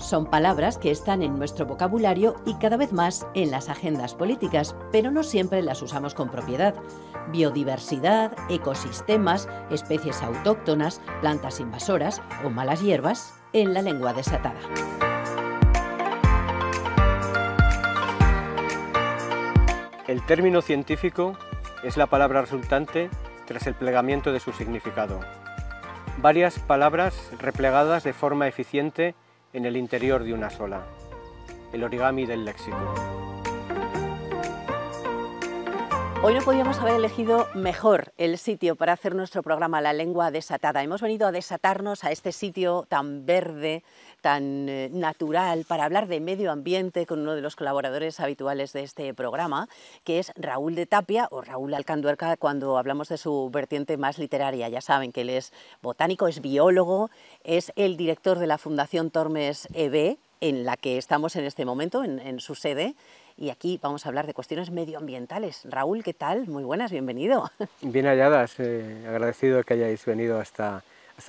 Son palabras que están en nuestro vocabulario y cada vez más en las agendas políticas, pero no siempre las usamos con propiedad. Biodiversidad, ecosistemas, especies autóctonas, plantas invasoras o malas hierbas en la lengua desatada. El término científico es la palabra resultante tras el plegamiento de su significado. Varias palabras replegadas de forma eficiente en el interior de una sola. El origami del léxico. Hoy no podíamos haber elegido mejor el sitio para hacer nuestro programa La Lengua Desatada. Hemos venido a desatarnos a este sitio tan verde, tan natural, para hablar de medio ambiente con uno de los colaboradores habituales de este programa, que es Raúl de Tapia, o Raúl Alcanduerca, cuando hablamos de su vertiente más literaria. Ya saben que él es botánico, es biólogo, es el director de la Fundación Tormes e.V., en la que estamos en este momento, en su sede. Y aquí vamos a hablar de cuestiones medioambientales. Raúl, ¿qué tal? Muy buenas, bienvenido. Bien halladas, agradecido que hayáis venido hasta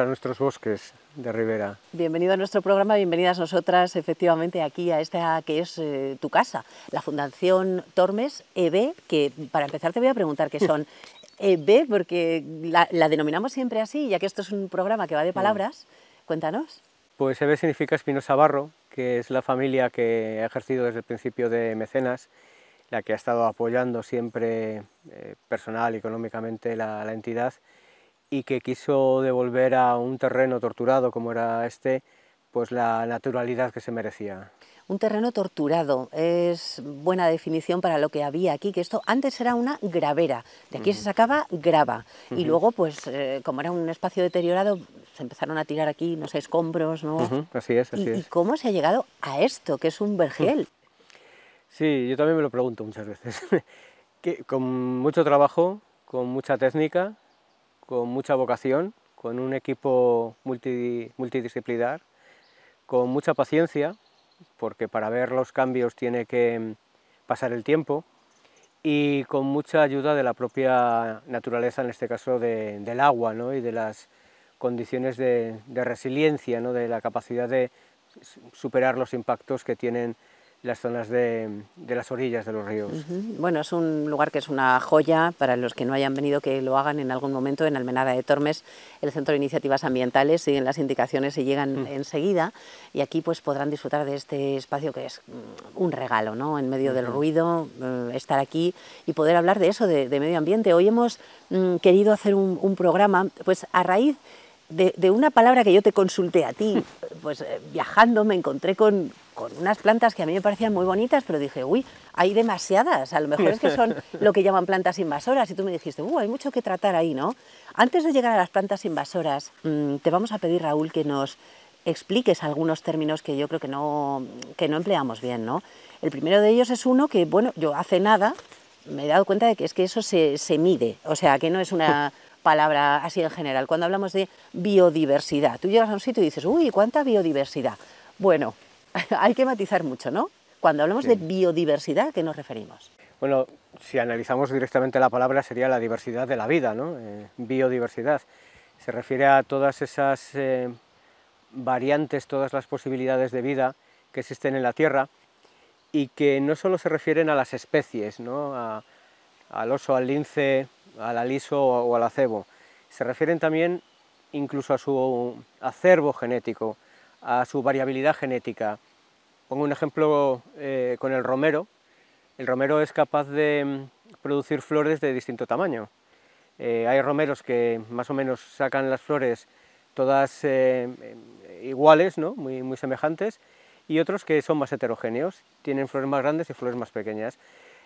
nuestros bosques de Ribera. Bienvenido a nuestro programa, bienvenidas nosotras, efectivamente, aquí a esta que es tu casa, la Fundación Tormes e.V., que para empezar te voy a preguntar qué son e.V., porque la denominamos siempre así, ya que esto es un programa que va de palabras. Cuéntanos. Pues e.V. significa Espinosa Barro, que es la familia que ha ejercido desde el principio de mecenas, la que ha estado apoyando siempre personal y económicamente la entidad, y que quiso devolver a un terreno torturado como era este, pues la naturalidad que se merecía. Un terreno torturado, es buena definición para lo que había aquí, que esto antes era una gravera, de aquí se sacaba grava, y luego pues como era un espacio deteriorado, se empezaron a tirar aquí, no sé, escombros, ¿no? Así es. ¿Y cómo se ha llegado a esto, que es un vergel? Sí, yo también me lo pregunto muchas veces. Con mucho trabajo, con mucha técnica, con mucha vocación, con un equipo multidisciplinar, con mucha paciencia, porque para ver los cambios tiene que pasar el tiempo, y con mucha ayuda de la propia naturaleza, en este caso del agua, ¿no? Y de las condiciones de resiliencia, ¿no? De la capacidad de superar los impactos que tienen las zonas de las orillas de los ríos. Bueno, es un lugar que es una joya para los que no hayan venido, que lo hagan en algún momento en Almenara de Tormes, el Centro de Iniciativas Ambientales, siguen las indicaciones y llegan enseguida, y aquí pues podrán disfrutar de este espacio que es un regalo, ¿no? En medio del ruido, estar aquí y poder hablar de eso, de medio ambiente. Hoy hemos querido hacer un programa pues a raíz de una palabra que yo te consulté a ti, pues viajando me encontré con unas plantas que a mí me parecían muy bonitas, pero dije, uy, hay demasiadas, a lo mejor es que son lo que llaman plantas invasoras, y tú me dijiste, hay mucho que tratar ahí, ¿no? Antes de llegar a las plantas invasoras, te vamos a pedir, Raúl, que nos expliques algunos términos que yo creo que no empleamos bien, ¿no? El primero de ellos es uno que, bueno, yo hace nada me he dado cuenta de que es que eso se mide, o sea, que no es una palabra así en general. Cuando hablamos de biodiversidad, tú llegas a un sitio y dices, uy, ¿cuánta biodiversidad? Bueno, hay que matizar mucho, ¿no? Cuando hablamos de biodiversidad, ¿a qué nos referimos? Bueno, si analizamos directamente la palabra sería la diversidad de la vida, ¿no? Biodiversidad. Se refiere a todas esas variantes, todas las posibilidades de vida que existen en la Tierra, y que no solo se refieren a las especies, ¿no? Al oso, al lince, al aliso o al acebo. Se refieren también incluso a su acervo genético, a su variabilidad genética. Pongo un ejemplo con el romero. El romero es capaz de producir flores de distinto tamaño. Hay romeros que más o menos sacan las flores todas iguales, ¿no? muy semejantes, y otros que son más heterogéneos, tienen flores más grandes y flores más pequeñas.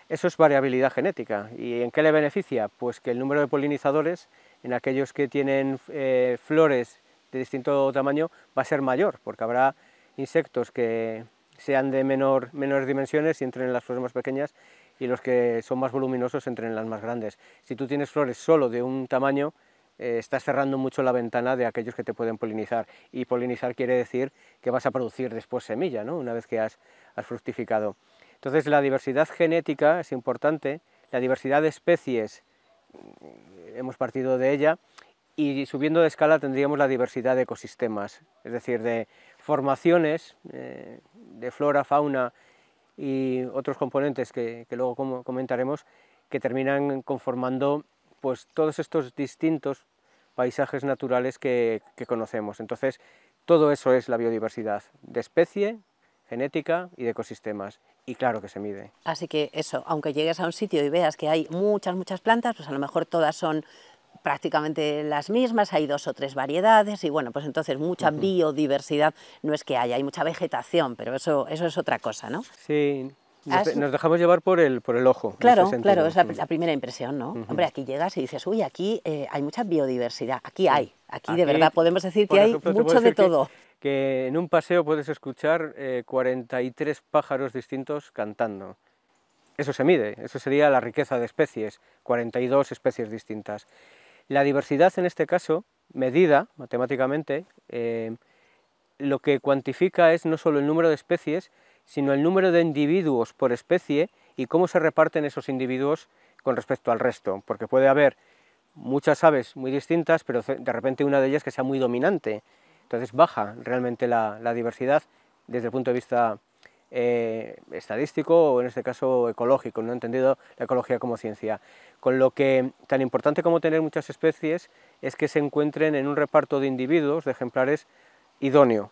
Eso es variabilidad genética. ¿Y en qué le beneficia? Pues que el número de polinizadores en aquellos que tienen flores de distinto tamaño va a ser mayor, porque habrá insectos que sean de menores dimensiones y entren en las flores más pequeñas, y los que son más voluminosos entren en las más grandes. Si tú tienes flores solo de un tamaño, estás cerrando mucho la ventana de aquellos que te pueden polinizar, y polinizar quiere decir que vas a producir después semilla, ¿no? Una vez que has fructificado. Entonces la diversidad genética es importante, la diversidad de especies, hemos partido de ella, y subiendo de escala tendríamos la diversidad de ecosistemas, es decir, de formaciones de flora, fauna y otros componentes que luego comentaremos, que terminan conformando pues todos estos distintos paisajes naturales que conocemos. Entonces, todo eso es la biodiversidad, de especie, genética y de ecosistemas, y claro que se mide. Así que eso, aunque llegues a un sitio y veas que hay muchas plantas, pues a lo mejor todas son prácticamente las mismas, hay 2 o 3 variedades y bueno, pues entonces mucha biodiversidad no es que haya, hay mucha vegetación, pero eso es otra cosa, ¿no? Sí, nos dejamos llevar por el ojo. Claro, claro, es la primera impresión, ¿no? Hombre, aquí llegas y dices, uy, aquí hay mucha biodiversidad, aquí hay, aquí de verdad podemos decir que hay mucho de todo. Que en un paseo puedes escuchar 43 pájaros distintos cantando. Eso se mide, eso sería la riqueza de especies, 42 especies distintas. La diversidad en este caso, medida matemáticamente, lo que cuantifica es no solo el número de especies, sino el número de individuos por especie y cómo se reparten esos individuos con respecto al resto, porque puede haber muchas aves muy distintas, pero de repente una de ellas que sea muy dominante, entonces baja realmente la diversidad desde el punto de vista estadístico o en este caso ecológico, no he entendido la ecología como ciencia, con lo que tan importante como tener muchas especies es que se encuentren en un reparto de individuos, de ejemplares, idóneo.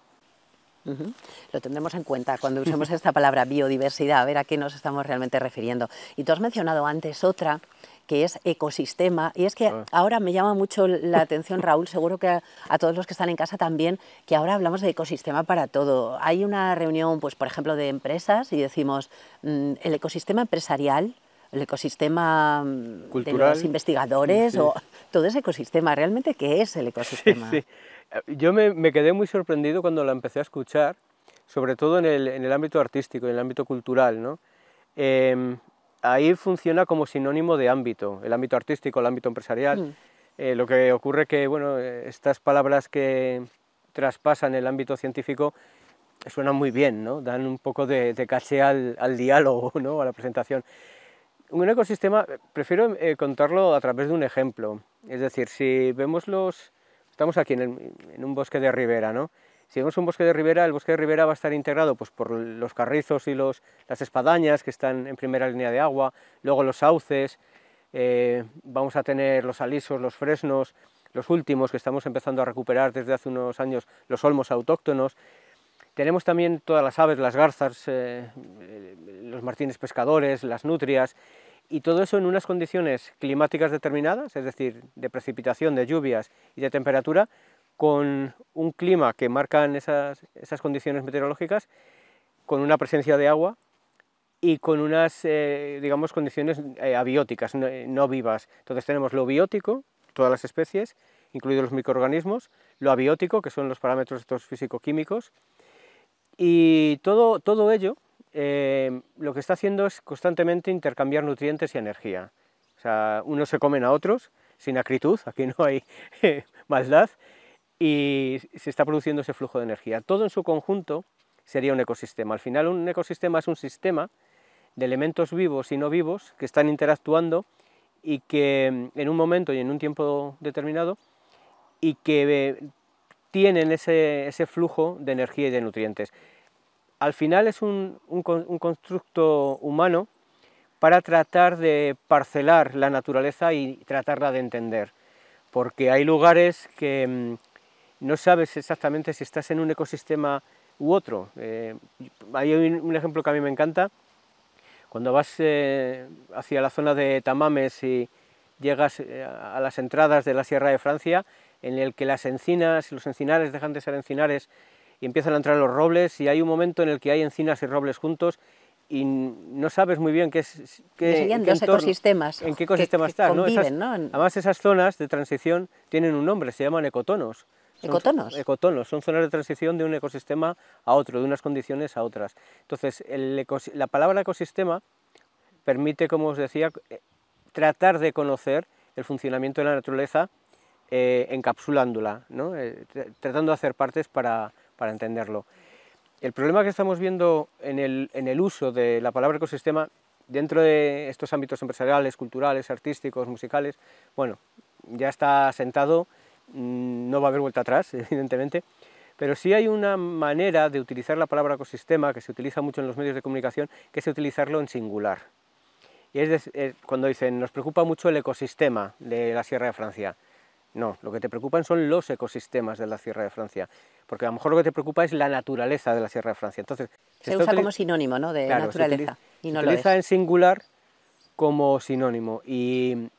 Lo tendremos en cuenta cuando usemos esta palabra biodiversidad, a ver a qué nos estamos realmente refiriendo. Y tú has mencionado antes otra, que es ecosistema, y es que ahora me llama mucho la atención, Raúl, seguro que a todos los que están en casa también, que ahora hablamos de ecosistema para todo. Hay una reunión, pues por ejemplo, de empresas y decimos el ecosistema empresarial, el ecosistema cultural, de los investigadores, sí. O todo ese ecosistema. ¿Realmente qué es el ecosistema? Sí, sí. Yo me quedé muy sorprendido cuando la empecé a escuchar, sobre todo en el ámbito artístico, en el ámbito cultural, ¿no? Ahí funciona como sinónimo de ámbito, el ámbito artístico, el ámbito empresarial. Lo que ocurre que, bueno, estas palabras que traspasan el ámbito científico suenan muy bien, ¿no? Dan un poco de caché al diálogo, ¿no? A la presentación. Un ecosistema, prefiero contarlo a través de un ejemplo, es decir, si vemos estamos aquí en un bosque de ribera, ¿no? Si vemos un bosque de ribera, el bosque de ribera va a estar integrado pues, por los carrizos y las espadañas que están en primera línea de agua, luego los sauces, vamos a tener los alisos, los fresnos, los últimos que estamos empezando a recuperar desde hace unos años, los olmos autóctonos. Tenemos también todas las aves, las garzas, los martines pescadores, las nutrias, y todo eso en unas condiciones climáticas determinadas, es decir, de precipitación, de lluvias y de temperatura, con un clima que marcan esas condiciones meteorológicas, con una presencia de agua y con unas, digamos, condiciones abióticas, no vivas. Entonces tenemos lo biótico, todas las especies, incluidos los microorganismos, lo abiótico, que son los parámetros estos físico-químicos, y todo ello lo que está haciendo es constantemente intercambiar nutrientes y energía. O sea, unos se comen a otros sin acritud, aquí no hay maldad, y se está produciendo ese flujo de energía. Todo en su conjunto sería un ecosistema. Al final un ecosistema es un sistema de elementos vivos y no vivos que están interactuando y que en un momento y en un tiempo determinado y que tienen ese flujo de energía y de nutrientes. Al final es un constructo humano para tratar de parcelar la naturaleza y tratarla de entender, porque hay lugares que no sabes exactamente si estás en un ecosistema u otro. Hay un ejemplo que a mí me encanta, cuando vas hacia la zona de Tamames y llegas a las entradas de la Sierra de Francia, en el que las encinas y los encinares dejan de ser encinares y empiezan a entrar los robles, y hay un momento en el que hay encinas y robles juntos y no sabes muy bien serían dos ecosistemas en qué ecosistema estás, ¿no? ¿no? Además esas zonas de transición tienen un nombre, se llaman ecotonos. ¿Ecotonos? Ecotonos, son zonas de transición de un ecosistema a otro, de unas condiciones a otras. Entonces, la palabra ecosistema permite, como os decía, tratar de conocer el funcionamiento de la naturaleza encapsulándola, ¿no? Tratando de hacer partes para entenderlo. El problema que estamos viendo en el uso de la palabra ecosistema dentro de estos ámbitos empresariales, culturales, artísticos, musicales, bueno, ya está sentado, no va a haber vuelta atrás, evidentemente, pero sí hay una manera de utilizar la palabra ecosistema, que se utiliza mucho en los medios de comunicación, que es utilizarlo en singular. Y cuando dicen, nos preocupa mucho el ecosistema de la Sierra de Francia. No, lo que te preocupan son los ecosistemas de la Sierra de Francia, porque a lo mejor lo que te preocupa es la naturaleza de la Sierra de Francia. Entonces, se usa como sinónimo, ¿no?, de claro, naturaleza, y no se lo utiliza es. en singular como sinónimo, y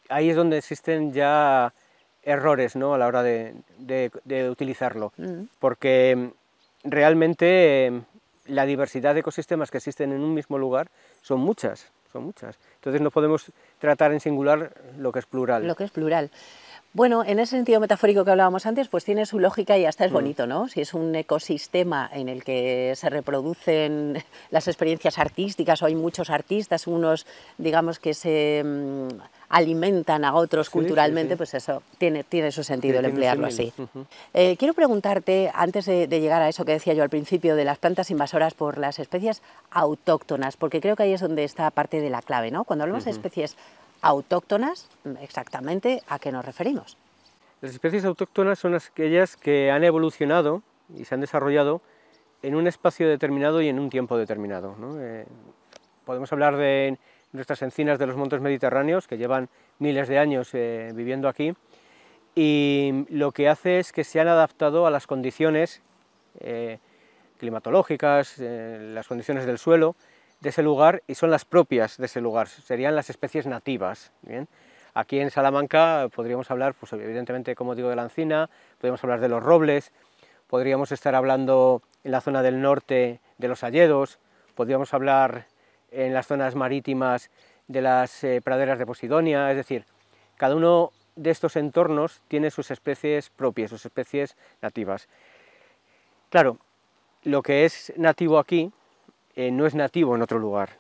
ahí es donde existen ya errores, ¿no?, a la hora de utilizarlo, porque realmente la diversidad de ecosistemas que existen en un mismo lugar son muchas, son muchas. Entonces no podemos tratar en singular lo que es plural. Lo que es plural. Bueno, en ese sentido metafórico que hablábamos antes, pues tiene su lógica y hasta es bonito, ¿no? Si es un ecosistema en el que se reproducen las experiencias artísticas, o hay muchos artistas, unos, digamos, que se alimentan a otros culturalmente, pues eso tiene su sentido el emplearlo así. Quiero preguntarte, antes de llegar a eso que decía yo al principio, de las plantas invasoras, por las especies autóctonas, porque creo que ahí es donde está parte de la clave, ¿no? Cuando hablamos de especies autóctonas, exactamente ¿a qué nos referimos? Las especies autóctonas son aquellas que han evolucionado y se han desarrollado en un espacio determinado y en un tiempo determinado, ¿no? Podemos hablar de nuestras encinas de los montes mediterráneos, que llevan miles de años viviendo aquí, y lo que hace es que se han adaptado a las condiciones climatológicas, las condiciones del suelo de ese lugar, y son las propias de ese lugar, serían las especies nativas. ¿Bien? Aquí en Salamanca podríamos hablar, pues evidentemente, como digo, de la encina, podríamos hablar de los robles, podríamos estar hablando en la zona del norte de los hayedos, podríamos hablar en las zonas marítimas de las praderas de Posidonia, es decir, cada uno de estos entornos tiene sus especies propias, sus especies nativas. Claro, lo que es nativo aquí no es nativo en otro lugar,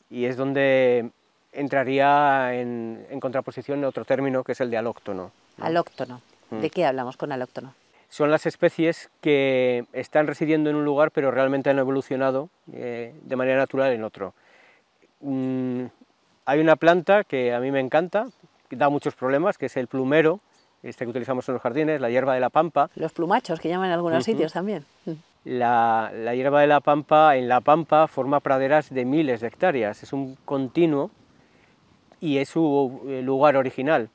y es donde entraría en contraposición otro término, que es el de alóctono, ¿no? Alóctono. ¿De qué hablamos con alóctono? Son las especies que están residiendo en un lugar, pero realmente han evolucionado de manera natural en otro. Hay una planta que a mí me encanta, que da muchos problemas, que es el plumero, este que utilizamos en los jardines, la hierba de la pampa. Los plumachos, que llaman en algunos sitios también. La hierba de la pampa, en la pampa, forma praderas de miles de hectáreas, es un continuo y es su lugar original.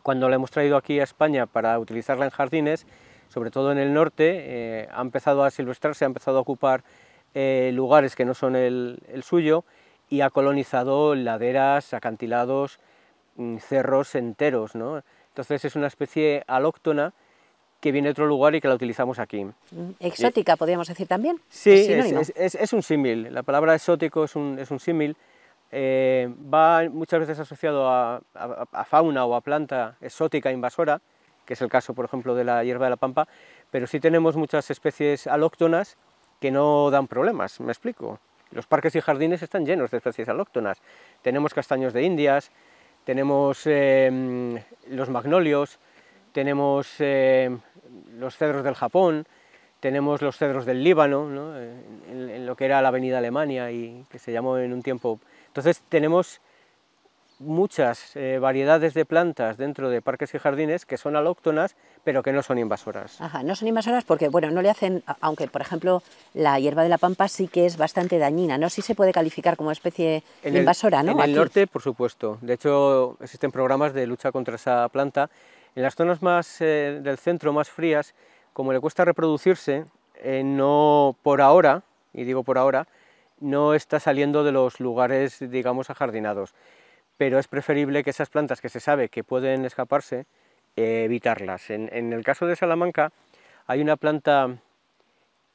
Cuando la hemos traído aquí a España para utilizarla en jardines, sobre todo en el norte, ha empezado a silvestrarse, ha empezado a ocupar lugares que no son el suyo, y ha colonizado laderas, acantilados, cerros enteros, ¿no? Entonces es una especie alóctona que viene de otro lugar y que la utilizamos aquí. Exótica, podríamos decir también. Sí, es un símil, la palabra exótico es un símil. Va muchas veces asociado a fauna o a planta exótica invasora, que es el caso, por ejemplo, de la hierba de la pampa, pero sí tenemos muchas especies alóctonas que no dan problemas, me explico. Los parques y jardines están llenos de especies alóctonas. Tenemos castaños de Indias, tenemos los magnolios, tenemos los cedros del Japón, tenemos los cedros del Líbano, ¿no? en lo que era la avenida Alemania y que se llamó en un tiempo. Entonces tenemos muchas variedades de plantas dentro de parques y jardines que son alóctonas, pero que no son invasoras. Ajá, no son invasoras porque, bueno, no le hacen, aunque por ejemplo la hierba de la pampa sí que es bastante dañina, ¿no? Sí se puede calificar como especie invasora, ¿no? En el norte, por supuesto. De hecho, existen programas de lucha contra esa planta. En las zonas más del centro, más frías, como le cuesta reproducirse, no por ahora, y digo por ahora, no está saliendo de los lugares, digamos, ajardinados. Pero es preferible que esas plantas que se sabe que pueden escaparse, evitarlas. En el caso de Salamanca hay una planta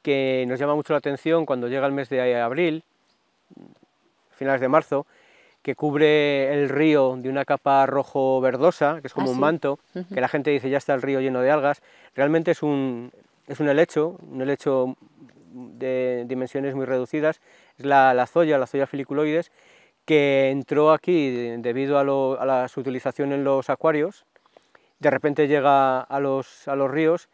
que nos llama mucho la atención cuando llega el mes de abril, finales de marzo, que cubre el río de una capa rojo verdosa, que es como un manto, que la gente dice ya está el río lleno de algas. Realmente es un helecho de dimensiones muy reducidas, es la zoya filiculoides, que entró aquí debido a su utilización en los acuarios. De repente llega a los ríos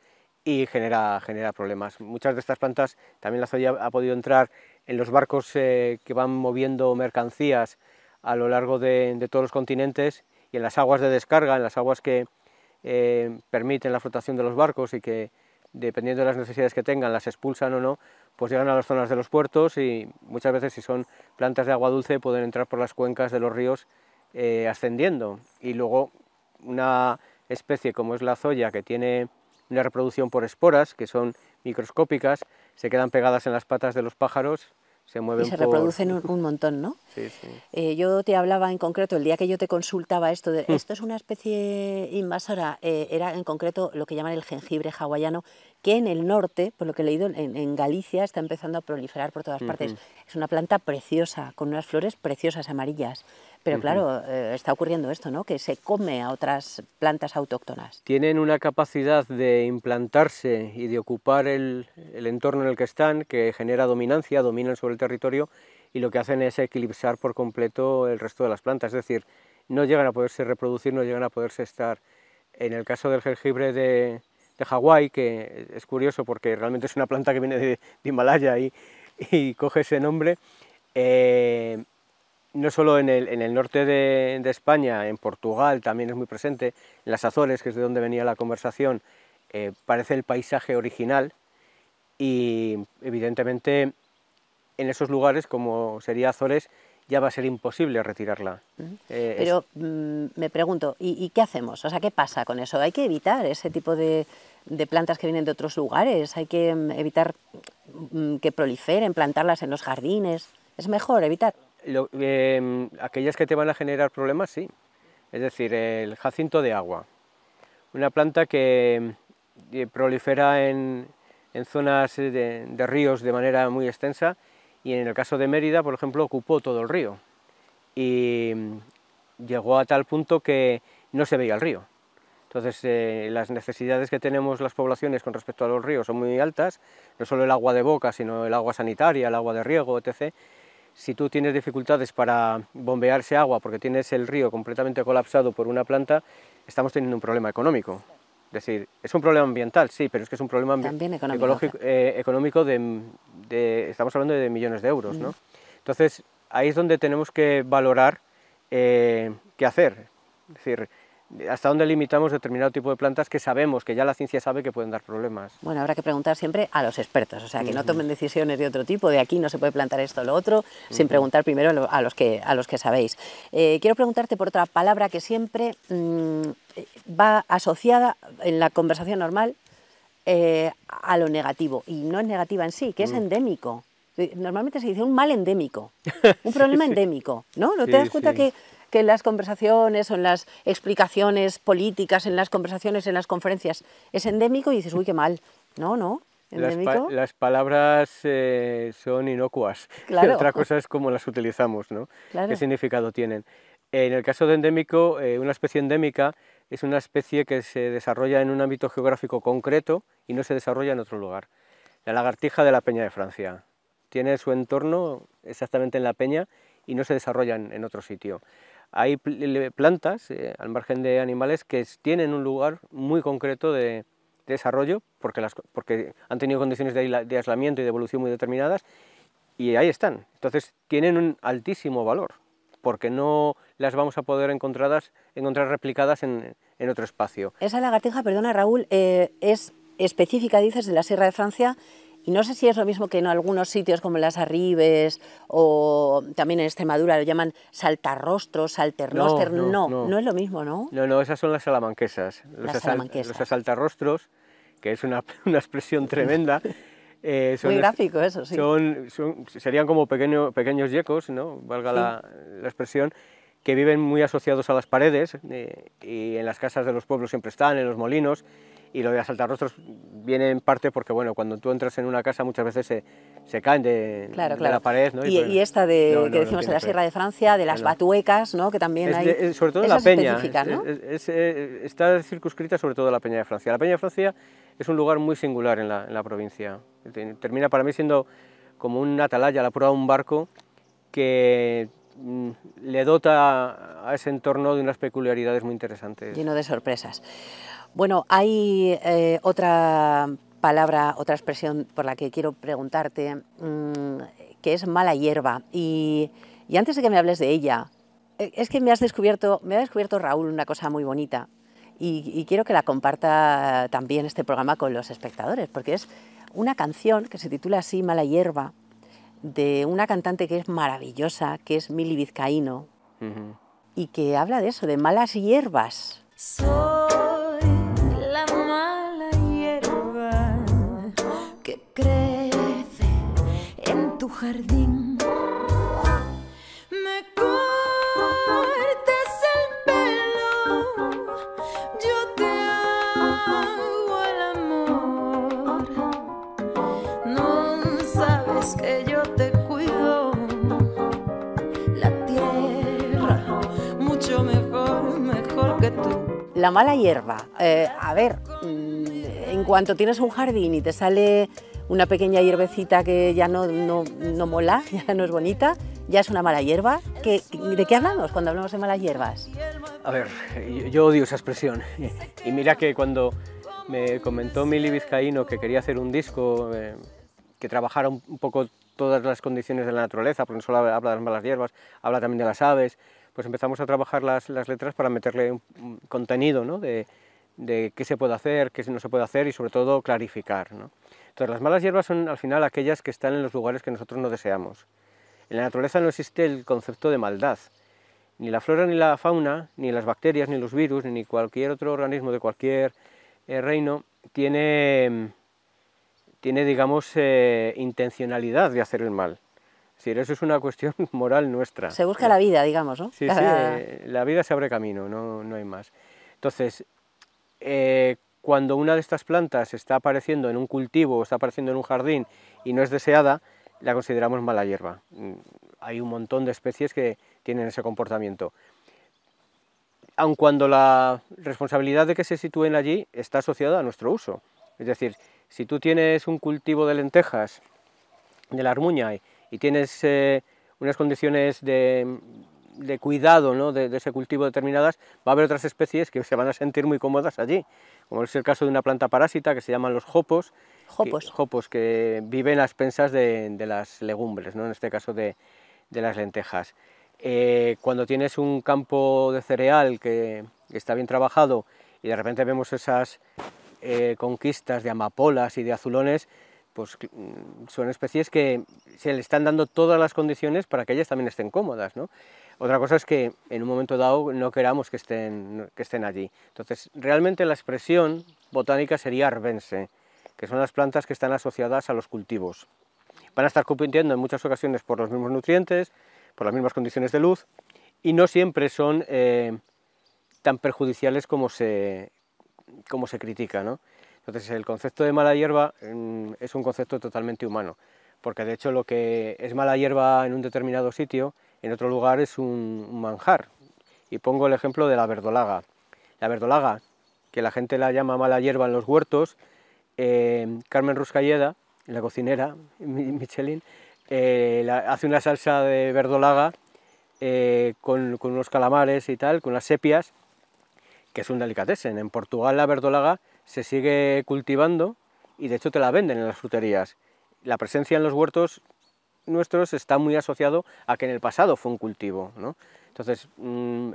y genera problemas. Muchas de estas plantas, también la zoya ha podido entrar en los barcos que van moviendo mercancías a lo largo de todos los continentes, y en las aguas de descarga, en las aguas que permiten la flotación de los barcos y que dependiendo de las necesidades que tengan, las expulsan o no, pues llegan a las zonas de los puertos y muchas veces, si son plantas de agua dulce, pueden entrar por las cuencas de los ríos ascendiendo. Y luego una especie como es la zoya, que tiene una reproducción por esporas, que son microscópicas, se quedan pegadas en las patas de los pájaros, se mueven y se reproducen un montón, ¿no? Sí, sí. Yo te hablaba en concreto, el día que yo te consultaba esto de esto es una especie invasora, era en concreto lo que llaman el jengibre hawaiano, que en el norte, por lo que he leído, en Galicia está empezando a proliferar por todas partes. Es una planta preciosa, con unas flores preciosas amarillas. Pero claro, está ocurriendo esto, ¿no? Que se come a otras plantas autóctonas. Tienen una capacidad de implantarse y de ocupar el entorno en el que están, que genera dominancia, dominan sobre el territorio, y lo que hacen es eclipsar por completo el resto de las plantas. Es decir, no llegan a poderse reproducir, no llegan a poderse estar. En el caso del jengibre de Hawái, que es curioso porque realmente es una planta que viene de Himalaya y coge ese nombre, no solo en el norte de España, en Portugal también es muy presente, en las Azores, que es de donde venía la conversación, parece el paisaje original, y evidentemente en esos lugares, como sería Azores, ya va a ser imposible retirarla. Pero me pregunto, ¿y qué hacemos? O sea, ¿qué pasa con eso? ¿Hay que evitar ese tipo de plantas que vienen de otros lugares? ¿Hay que evitar que proliferen, plantarlas en los jardines? ¿Es mejor evitar? Aquellas que te van a generar problemas, sí. Es decir, el jacinto de agua, una planta que prolifera en zonas de ríos de manera muy extensa, y en el caso de Mérida, por ejemplo, ocupó todo el río y llegó a tal punto que no se veía el río. Entonces, las necesidades que tenemos las poblaciones con respecto a los ríos son muy altas, no solo el agua de boca, sino el agua sanitaria, el agua de riego, etc. Si tú tienes dificultades para bombear ese agua porque tienes el río completamente colapsado por una planta, estamos teniendo un problema económico. Es decir, es un problema ambiental, sí, pero es que es un problema económico estamos hablando de millones de euros, ¿no? Entonces, ahí es donde tenemos que valorar qué hacer. Es decir, hasta dónde limitamos determinado tipo de plantas que sabemos, que ya la ciencia sabe que pueden dar problemas. Bueno, habrá que preguntar siempre a los expertos, o sea, que no tomen decisiones de otro tipo, de aquí no se puede plantar esto o lo otro, sin preguntar primero a los que sabéis. Quiero preguntarte por otra palabra que siempre va asociada en la conversación normal a lo negativo, y no es negativa en sí, que es endémico. Normalmente se dice un mal endémico, un problema endémico, ¿no? ¿No te das cuenta que en las conversaciones o en las explicaciones políticas, en las conversaciones, en las conferencias, es endémico y dices, uy, qué mal? No, endémico. Las palabras son inocuas, Claro. Otra cosa es cómo las utilizamos, ¿no? Claro. ¿Qué significado tienen? En el caso de endémico, una especie endémica es una especie que se desarrolla en un ámbito geográfico concreto y no se desarrolla en otro lugar. La lagartija de la Peña de Francia tiene su entorno exactamente en la peña y no se desarrolla en otro sitio. Hay plantas, al margen de animales, que tienen un lugar muy concreto de desarrollo, porque han tenido condiciones de aislamiento y de evolución muy determinadas, y ahí están. Entonces tienen un altísimo valor, porque no las vamos a poder encontrar replicadas en otro espacio. Esa lagartija, perdona Raúl, es específica, dices, de la Sierra de Francia. Y no sé si es lo mismo que en algunos sitios como en las Arribes o también en Extremadura lo llaman saltarrostros, salternoster. No es lo mismo, ¿no? No, esas son las salamanquesas. Los saltarrostros, que es una expresión tremenda. Muy gráfico eso, sí. Serían como pequeños yecos, ¿no? Valga la expresión, que viven muy asociados a las paredes y en las casas de los pueblos siempre están, en los molinos. Y lo de saltarrostros viene en parte porque, bueno, cuando tú entras en una casa muchas veces se caen de la pared, ¿no? Y esta que decimos de la Sierra de Francia, de las batuecas, ¿no? Que también hay... sobre todo la peña, ¿no? Está circunscrita sobre todo la Peña de Francia. La Peña de Francia es un lugar muy singular en la provincia. Termina para mí siendo como una atalaya, la proa de un barco que le dota a ese entorno de unas peculiaridades muy interesantes. Lleno de sorpresas. Bueno, hay otra palabra, otra expresión por la que quiero preguntarte, que es mala hierba. Y antes de que me hables de ella, es que me ha descubierto Raúl una cosa muy bonita. y quiero que la comparta también este programa con los espectadores, porque es una canción que se titula así, Mala hierba, de una cantante que es maravillosa, que es Mili Vizcaíno, y que habla de eso, de malas hierbas. Soy la mala hierba que crece en tu jardín. Me cortas el pelo, yo te hago el amor. No sabes que yo te cuido la tierra mucho mejor que tú. La mala hierba. A ver, en cuanto tienes un jardín y te sale una pequeña hierbecita que ya no mola, ya no es bonita, ya es una mala hierba. ¿De qué hablamos cuando hablamos de malas hierbas? A ver, yo odio esa expresión. Y mira que cuando me comentó Mili Vizcaíno que quería hacer un disco que trabajara un poco todas las condiciones de la naturaleza, porque no solo habla de las malas hierbas, habla también de las aves, pues empezamos a trabajar las letras para meterle un contenido, ¿no? de qué se puede hacer, qué no se puede hacer y sobre todo clarificar, ¿no? Entonces las malas hierbas son al final aquellas que están en los lugares que nosotros no deseamos. En la naturaleza no existe el concepto de maldad. Ni la flora ni la fauna, ni las bacterias, ni los virus, ni cualquier otro organismo de cualquier reino tiene digamos, intencionalidad de hacer el mal. Es decir, eso es una cuestión moral nuestra. Se busca la vida, digamos, ¿no? Sí, sí, la vida se abre camino, no hay más. Entonces, cuando una de estas plantas está apareciendo en un cultivo o está apareciendo en un jardín y no es deseada, la consideramos mala hierba. Hay un montón de especies que tienen ese comportamiento. Aun cuando la responsabilidad de que se sitúen allí está asociada a nuestro uso. Es decir, si tú tienes un cultivo de lentejas de la Armuña y tienes unas condiciones de cuidado, ¿no? de ese cultivo determinadas, va a haber otras especies que se van a sentir muy cómodas allí, como es el caso de una planta parásita que se llaman los jopos, que viven a expensas de las legumbres, ¿no? En este caso de las lentejas. Cuando tienes un campo de cereal que está bien trabajado y de repente vemos esas conquistas de amapolas y de azulones, pues son especies que se le están dando todas las condiciones para que ellas también estén cómodas, ¿no? Otra cosa es que en un momento dado no queramos que estén allí. Entonces, realmente la expresión botánica sería arvense, que son las plantas que están asociadas a los cultivos. Van a estar compitiendo en muchas ocasiones por los mismos nutrientes, por las mismas condiciones de luz, y no siempre son tan perjudiciales como se critica, ¿no? Entonces el concepto de mala hierba es un concepto totalmente humano, porque de hecho lo que es mala hierba en un determinado sitio, en otro lugar es un manjar. Y pongo el ejemplo de la verdolaga. La verdolaga, que la gente la llama mala hierba en los huertos, Carmen Ruscalleda, la cocinera, Michelin, hace una salsa de verdolaga con unos calamares y tal, con las sepias, que es un delicatessen. En Portugal la verdolaga se sigue cultivando y de hecho te la venden en las fruterías. La presencia en los huertos nuestros está muy asociado a que en el pasado fue un cultivo, ¿no? Entonces,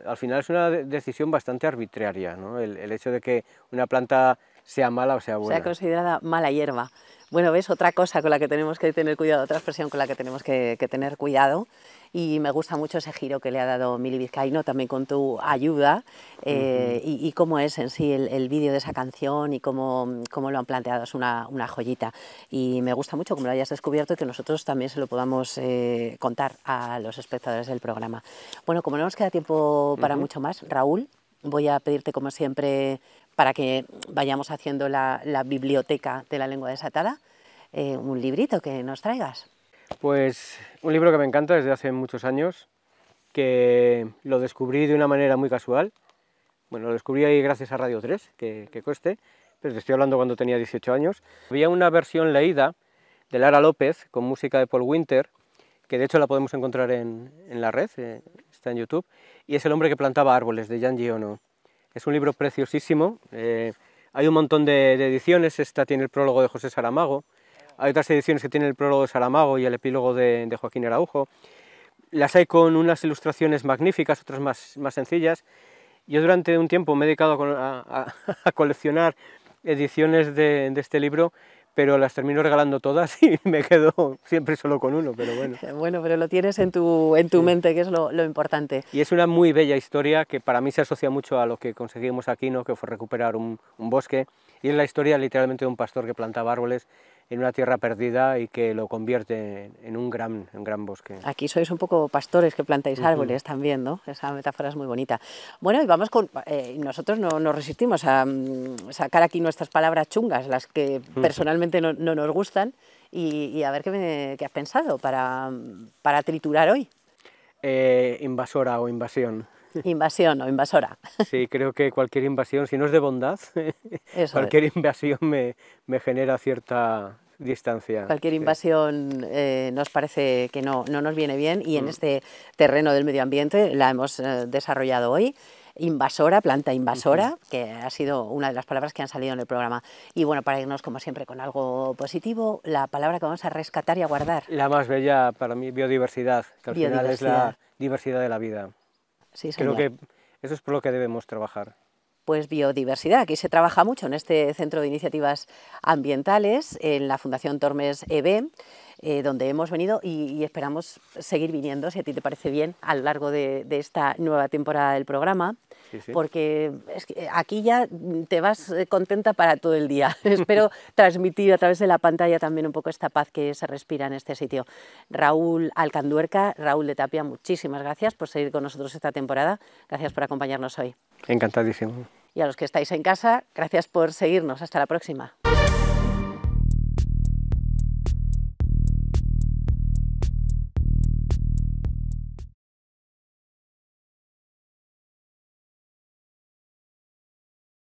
al final es una decisión bastante arbitraria, ¿no? El hecho de que una planta sea mala o sea buena. Sea considerada mala hierba. Bueno, ves, otra cosa con la que tenemos que tener cuidado, otra expresión con la que tenemos que tener cuidado, y me gusta mucho ese giro que le ha dado Mili Vizcaíno, también con tu ayuda, y cómo es en sí el vídeo de esa canción y cómo lo han planteado, es una joyita. Y me gusta mucho cómo lo hayas descubierto y que nosotros también se lo podamos contar a los espectadores del programa. Bueno, como no nos queda tiempo para mucho más, Raúl, voy a pedirte como siempre, para que vayamos haciendo la biblioteca de la lengua desatada, un librito que nos traigas. Pues un libro que me encanta desde hace muchos años, que lo descubrí de una manera muy casual. Bueno, lo descubrí ahí gracias a Radio 3, que cueste, pero te estoy hablando cuando tenía 18 años. Había una versión leída de Lara López con música de Paul Winter, que de hecho la podemos encontrar en la red, está en YouTube, y es El hombre que plantaba árboles, de Jan Giono. Es un libro preciosísimo, hay un montón de ediciones, esta tiene el prólogo de José Saramago, hay otras ediciones que tienen el prólogo de Saramago y el epílogo de Joaquín Araujo, las hay con unas ilustraciones magníficas, otras más sencillas, Yo durante un tiempo me he dedicado a coleccionar ediciones de este libro, pero las termino regalando todas y me quedo siempre solo con uno, pero bueno. Bueno, pero lo tienes en tu mente, que es lo importante. Y es una muy bella historia que para mí se asocia mucho a lo que conseguimos aquí, ¿no? Que fue recuperar un bosque, y es la historia literalmente de un pastor que plantaba árboles en una tierra perdida y que lo convierte en un gran bosque. Aquí sois un poco pastores que plantáis árboles también, ¿no? Esa metáfora es muy bonita. Bueno, y vamos con... nosotros no nos resistimos a sacar aquí nuestras palabras chungas, las que personalmente no nos gustan, y a ver qué has pensado para triturar hoy. Invasora o invasión. Invasión o invasora. Sí, creo que cualquier invasión, si no es de bondad, cualquier invasión me genera cierta distancia. Cualquier invasión nos parece que no nos viene bien, y en este terreno del medio ambiente la hemos desarrollado hoy. Invasora, planta invasora, que ha sido una de las palabras que han salido en el programa. Y bueno, para irnos como siempre con algo positivo, la palabra que vamos a rescatar y a guardar. La más bella para mí, biodiversidad, que al final es la diversidad de la vida. Sí, señor. Creo que eso es por lo que debemos trabajar. Pues biodiversidad, aquí se trabaja mucho en este Centro de Iniciativas Ambientales, en la Fundación Tormes EB, donde hemos venido y esperamos seguir viniendo, si a ti te parece bien, a lo largo de esta nueva temporada del programa, porque es que aquí ya te vas contenta para todo el día. Espero transmitir a través de la pantalla también un poco esta paz que se respira en este sitio. Raúl Alcanduerca, Raúl de Tapia, muchísimas gracias por seguir con nosotros esta temporada, gracias por acompañarnos hoy. Encantadísimo. Y a los que estáis en casa, gracias por seguirnos. Hasta la próxima.